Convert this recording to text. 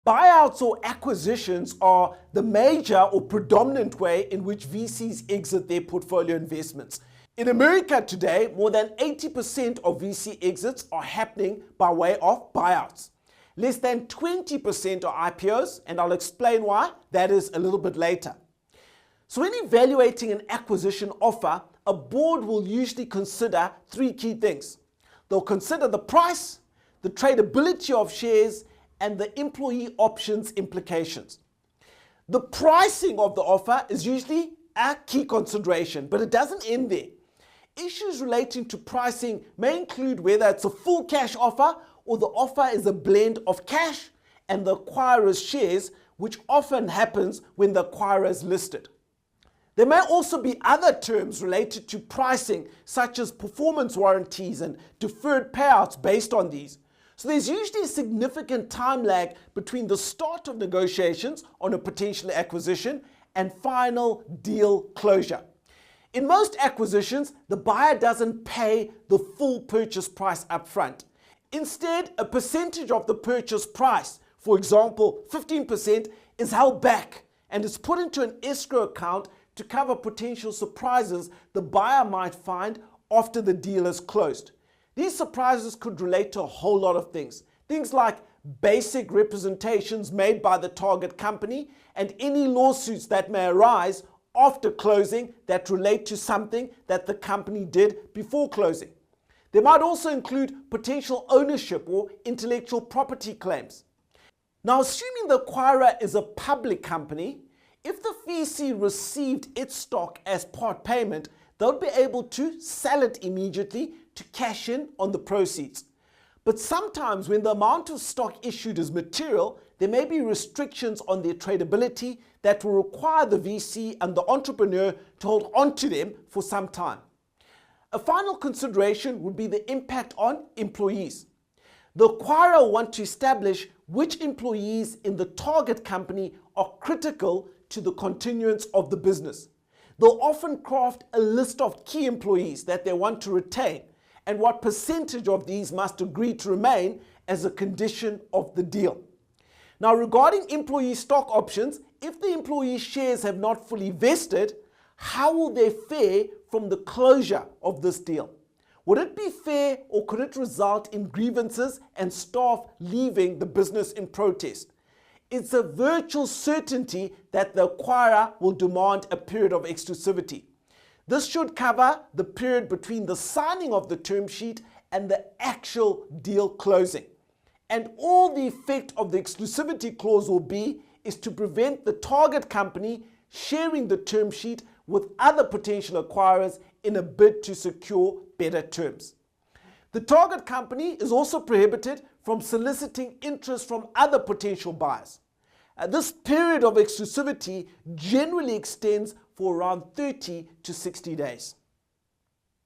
Buyouts or acquisitions are the major or predominant way in which VCs exit their portfolio investments. In America today, more than 80% of VC exits are happening by way of buyouts. Less than 20% are IPOs, and I'll explain why that is a little bit later. So when evaluating an acquisition offer, a board will usually consider three key things. They'll consider the price, the tradability of shares, and the employee options implications. The pricing of the offer is usually a key consideration, but it doesn't end there. Issues relating to pricing may include whether it's a full cash offer or the offer is a blend of cash and the acquirer's shares, which often happens when the acquirer is listed. There may also be other terms related to pricing, such as performance warranties and deferred payouts based on these. So there's usually a significant time lag between the start of negotiations on a potential acquisition and final deal closure. In most acquisitions, the buyer doesn't pay the full purchase price up front. Instead, a percentage of the purchase price, for example 15%, is held back and is put into an escrow account to cover potential surprises the buyer might find after the deal is closed. These surprises could relate to a whole lot of things. Things like basic representations made by the target company and any lawsuits that may arise after closing that relate to something that the company did before closing. They might also include potential ownership or intellectual property claims. Now, assuming the acquirer is a public company, if the VC received its stock as part payment, they'll be able to sell it immediately to cash in on the proceeds. But sometimes when the amount of stock issued is material, there may be restrictions on their tradability that will require the VC and the entrepreneur to hold on to them for some time. A final consideration would be the impact on employees. The acquirer will want to establish which employees in the target company are critical to the continuance of the business. They'll often craft a list of key employees that they want to retain and what percentage of these must agree to remain as a condition of the deal. Now, regarding employee stock options, if the employee shares have not fully vested, how will they fare from the closure of this deal? Would it be fair, or could it result in grievances and staff leaving the business in protest? It's a virtual certainty that the acquirer will demand a period of exclusivity. This should cover the period between the signing of the term sheet and the actual deal closing. And all the effect of the exclusivity clause will be is to prevent the target company sharing the term sheet with other potential acquirers in a bid to secure better terms. The target company is also prohibited from soliciting interest from other potential buyers. This period of exclusivity generally extends for around 30 to 60 days.